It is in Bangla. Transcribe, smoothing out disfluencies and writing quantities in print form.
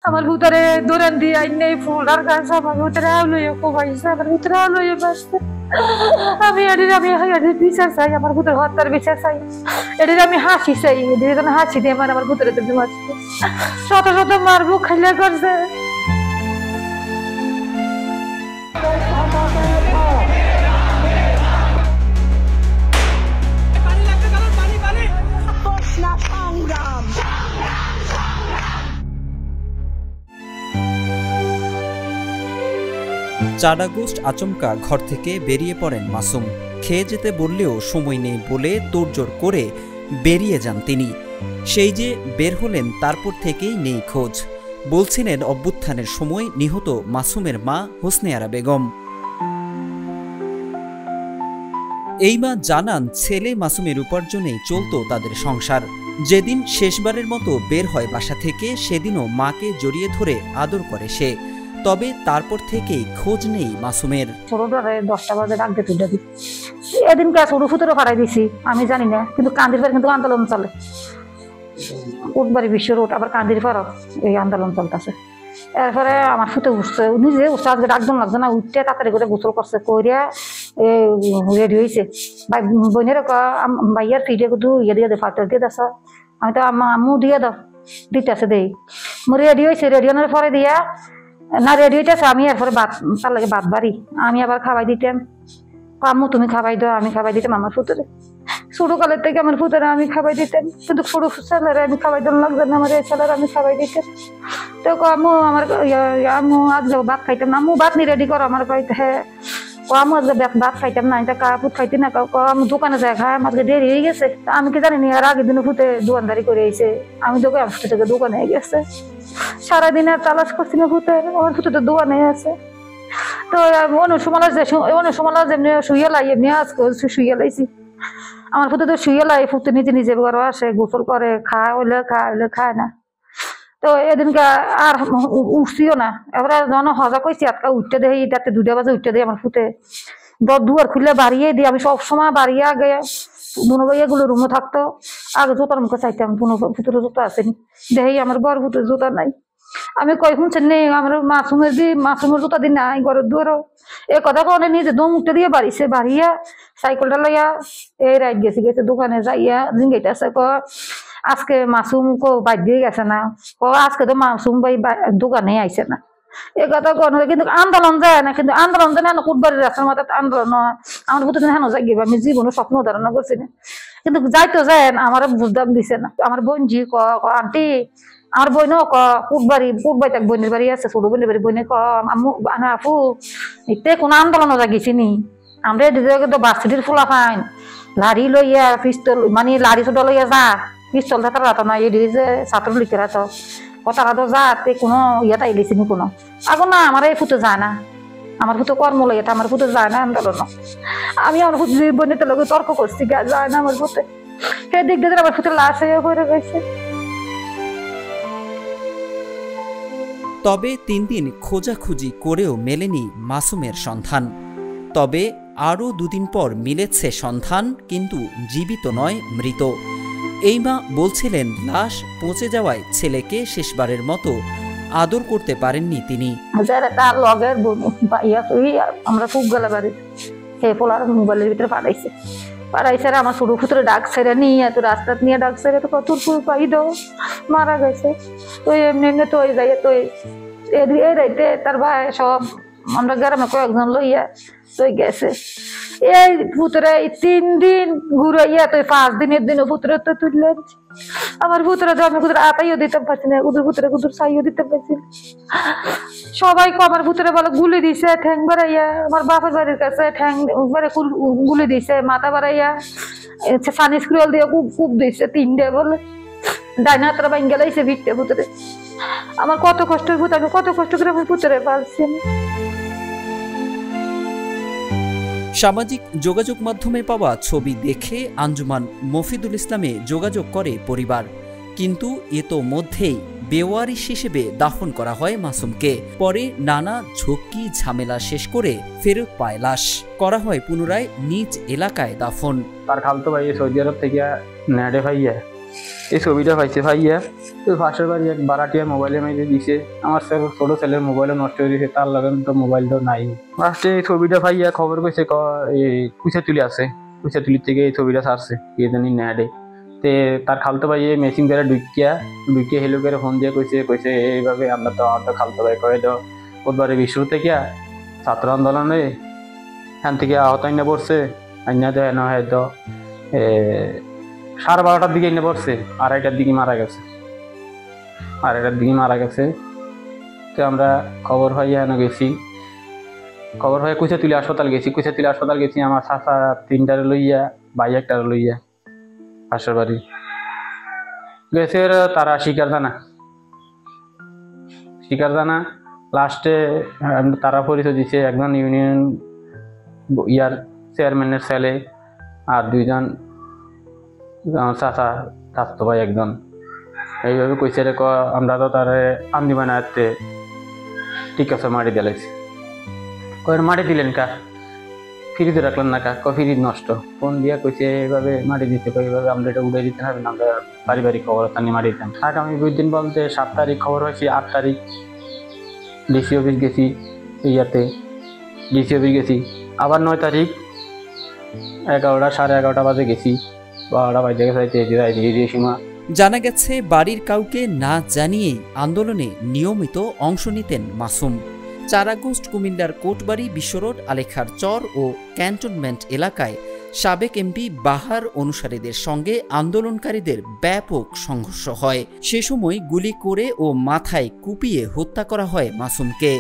আমার ভুতরে দৌড়ান দিয়ে আইনে ফুল আর গাছ আমার ভুতরে আলোয় কমাইছে, আমার ভুতরে আলোয় বাঁচতে। আমি বিচার চাই, আমার ভুতরে হত্যার বিচার চাই। এদের আমি হাসি চাই, এদের হাসি দিয়ে আমার ভুতরে তুমি বাঁচতে। শত শত মারবো খাইলে করছে। চার আগস্ট আচমকা ঘর থেকে বেরিয়ে পড়েন মাসুম। খেয়ে যেতে বললেও সময় নেই বলে তোড়জোড় করে বেরিয়ে যান তিনি। সেই যে বের হলেন তারপর থেকেই নেই খোঁজ। বলছিলেন অভ্যুত্থানের সময় নিহত মাসুমের মা হোসনে আরা বেগম। এই মা জানান ছেলে মাসুমের উপার্জনেই চলত তাদের সংসার। যেদিন শেষবারের মতো বের হয় বাসা থেকে সেদিনও মাকে জড়িয়ে ধরে আদর করে সে। তবে তারপর থেকেই খোঁজ নেই মাসুমের। 10টা বাজে ডাক দিয়ে তুলে দিই। এদিনকে ছোট ফুতরে ফাড়াই দিছি, আমি জানি না, কিন্তু কান্দির পাড়ে কিন্তু আন্দোলন চলে। উঠবাড়ি বিশ্ব রোড আবার কান্দির পাড়ও এই আন্দোলন চলতেছে। এরপরে আমার ফুটে উঠছে, নিজে উঠছে, আজকে ডাকদম লাগছে না, উঠতে তাড়াতাড়ি করে গোসল করছে, করিয়া রেডি হয়েছে। বোনের ভাইয়ার ফিরে কিন্তু ইয়ে দিয়ে দে ফাটার দিয়ে দেশ। আমি তো আম্মু দিয়ে দাও দিতেছে দেই। রেডি হয়েছে, রেডি হওয়ার পরে দিয়া না রেডি হইতেছে, আমি এরপরে ভাত তার লাগে ভাত বাড়ি আমি আবার খাওয়াই দিতাম। আম্মু তুমি খাওয়াই দাও, আমি খাওয়াই দিতাম আমার ফুতুরে। ছোটকালের থেকে আমার ফুতুরে আমি খাওয়াই দিতাম, কিন্তু ছোট ছেলেরা আমি খাওয়াই দিলাম লাগবে না, আমার এই ছেলেরা আমি খাওয়াই দিতাম। তো আম্মু আমার আম্মু আজকে ভাত খাইতাম না, আম্মু ভাত নি রেডি করো আমার পাইতে। হ্যাঁ আমি আজকে ভাত খাইতাম না, এটা কাপুর খাইতে না, আমি দোকানে যাই খাই, আজকে দেরি হয়ে গেছে। আমি কি জানি আর আগের দিনে ফুটে দোকানদারি করে এসে আমি দোকানে হয়ে গেছে। সারাদিন আর তালাশ করছি না ভূতে, আমার ভূতে তো দোয়া নেই আছে। তো অনুসমালা যেমনি শুয়ে লাই এমনি আজকে শুয়ে লাইছি। আমার ভূতে তো শুয়ে লাই, ফুটে নিজে নিজে ঘরে আসে, গোসল করে, খায় হইলে খায় না। তো এদিনকে আর উঠছিও না। এবার যখন হজা কইছি আটকা উঠতে দেয়, তাতে 2টা বাজে উঠতে দেয় আমার ফুটে। দুয়ার খুলে বাড়িয়ে দিই, আমি সবসময় বাড়িয়ে আগে দুনো ভাইয়াগুলো রুমে থাকতো। আগে জুতার মুখে চাইতাম, দুনো ফুটের জুতা আসেনি, দেহি আমার বর ফুটের জুতা নাই। আমি কই শুনছেন নেই আমার মাসুমের জুতা দিন নাই ঘরের দুয়ারও। এই কথা কনে নিজে দম উঠতে দিয়ে বাড়িছে, বাড়িয়া সাইকেলটা লইয়া এই রাইট গেছে দোকানে যাইয়া জিঙ্গাইতেছে, আজকে মাসুম বাইর দিয়ে গেছে না, আজকে তো মাসুম ভাই দোকানে আইসে না। এই কথা কনে কিন্তু আন্দোলন যায় না, কিন্তু আন্দোলন যায় না কুটবাড়ির রাস্তার মাথায় আন্দোলন হয়। আমার ভূত হেন যাইব, আমি জীবনে স্বপ্ন ধারণা করছি না, কিন্তু যাইতো যায় আমার বুঝদাম দিছে না। আমার বোনজি আন্টি আমার বই কুটবাড়ি এক বোনের বাড়ি আছে, ছোট বোনের বাড়ি, বোনে আপু এতে কোনো আন্দোলন জাগিছি নি। আমরা তো বার্সিটির ফুলা ফাইন লাড়ি লইয়া পিস্তল মানে লাড়ি ছোট লইয়া যা পিস্তল থাকার রাত না, এই যে ছাত্র লিখে রাত কথা তো যাতে কোনো ইয়াটা এলিছি নি কোনো আগে না। আমার এই ফুটে যায় না, আমার ফুটে কর্ম লইয়াটা আমার ফুটে যায় না আন্দোলন। আমি আমার ফুটে বোনের লগে তর্ক করছি, যায় না আমার ফুটে। সেই দিক দিয়ে আমার ফুটে লাশ হয়ে পড়ে গেছে। তবে 3 দিন খোঁজাখুঁজি করেও মেলেনি মাসুমের সন্ধান। তবে আরও 2 দিন পর মিলেছে সন্ধান, কিন্তু জীবিত নয়, মৃত। এই মা বলছিলেন লাশ পচে যাওয়ায় ছেলেকে শেষবারের মতো আদর করতে পারেননি তিনি। তার লগের আমরা খুব গেলে বাড়ি সেই পোলার মোবাইলের ভিতরে পাঠাইছে আমার ছোট ফুতরে ডাক ছেড়ে নিয়ে এত রাস্তা নিয়ে ডাক ছেড়ে তো কত পাই দাও মারা গেছে। তো এমনি তো যাই তো এই রাইতে তার ভাই সব আমরা গ্রামে কয়েকজন লইয়া তো গেছে। এই পুতরে 3 দিন ঘুরাইয়া তো 5 দিনের দিনও পুতরে তো তুললে আমার পুতরে তো আমি কুতুর আতাইও দিতে পারছি না, কুতুর পুতরে কুতুর সাইও দিতে পারছি না। সবাই আমার পুতরে বলে গুলি দিছে ঠ্যাং বাড়াইয়া, আমার বাপের বাড়ির কাছে ঠ্যাং গুলি দিছে, মাথা বাড়াইয়া সানি স্ক্রিল দিয়ে কুপ দিছে 3টে বলে ডাইনা হাতটা ভাঙ গেলাইছে ভিটতে পুতরে। আমার কত কষ্ট ভূত, আমি কত কষ্ট করে আমার পুতরে পালছি। সামাজিক যোগাযোগ মাধ্যমে পাওয়া ছবি দেখে আঞ্জুমান মফিদুল ইসলামে যোগাযোগ করে পরিবার, কিন্তু ইতোমধ্যেই বেওয়ারিশ হিসেবে দাফন করা হয় মাসুমকে। পরে নানা ঝক্কি ঝামেলা শেষ করে ফেরত পায় লাশ, করা হয় পুনরায় নিজ এলাকায় দাফন। তার খালতো ভাই সৌদি আরব থেকে নেড়ে ভাইয়া এই ছবিটা পাইছে ভাইয়া তো পাশের বাড়ি এক বারাটিয়া মোবাইলে মেরে দিছে, আমার ছোট ছেলের মোবাইলও নষ্ট হয়ে দিয়েছে, তার লগে তো মোবাইলটাও নাই। লাস্টে এই ছবিটা ভাইয়া খবর কইছে এই কুচাতুলি আছে, কুচাতুলির থেকে এই ছবিটা ছাড়ছে কে জানি নেডে। তে তার খালতো ভাই মেশিন করে ঢুকিয়া হেলো করে ফোন দিয়ে কইছে এইভাবে আমরা তো আমার তো খালতো ভাই করে দাও বুধবারে বিশ্ব থেকে ছাত্র আন্দোলনে এখান থেকে আহত আইনা পড়ছে, আইনা দেয় না হয়তো 12:30টার দিকে আইনা পড়ছে, 2:30টার দিকে মারা গেছে, 2:30টার দিকে মারা গেছে। তো আমরা খবর হয়ে এনে গেছি, খবর হয়ে কুচাতুলি হাসপাতাল গেছি, আমার চাচা 3টারে লইয়া ভাই 1টারে লইয়া পাশের বাড়ি গেছে। তারা শিকার জানা লাস্টে তারা পরিচয় দিচ্ছে একজন ইউনিয়ন চেয়ারম্যানের ছেলে আর 2জন চাচা থাকতো ভাই একজন। এইভাবে কইছে রে আমরা তো তারে আন্দিমান আয়তে ঠিক আছে মাটি দিলাইছি। কয়ের মাটি দিলেন কা, ফ্রিতে রাখলেন না কা, ফ্রিজ নষ্ট। ফোন দিয়া কইছে এইভাবে মাটি দিতে, এইভাবে আমরা এটা উড়ে দিতে হবে না, আমরা পারিবারিক খবর তানি মাটি দিতাম। আগামী 2 দিন বলতে 7 তারিখ খবর হয়েছে, 8 তারিখ ডিসি অফিস গেছি, ডিসি অফিস গেছি, আবার 9 তারিখ 11টা 11:30 বাজে গেছি, 12টা বাজে গেছে সীমা। জানা গেছে বাড়ির কাউকে না জানিয়েই আন্দোলনে নিয়মিত অংশ নিতেন মাসুম। 4 আগস্ট কুমিল্লার কোটবাড়ি বিশ্বরোড আলেখার চর ও ক্যান্টনমেন্ট এলাকায় সাবেক এমপি বাহার অনুসারীদের সঙ্গে আন্দোলনকারীদের ব্যাপক সংঘর্ষ হয়। সে সময় গুলি করে ও মাথায় কুপিয়ে হত্যা করা হয় মাসুমকে।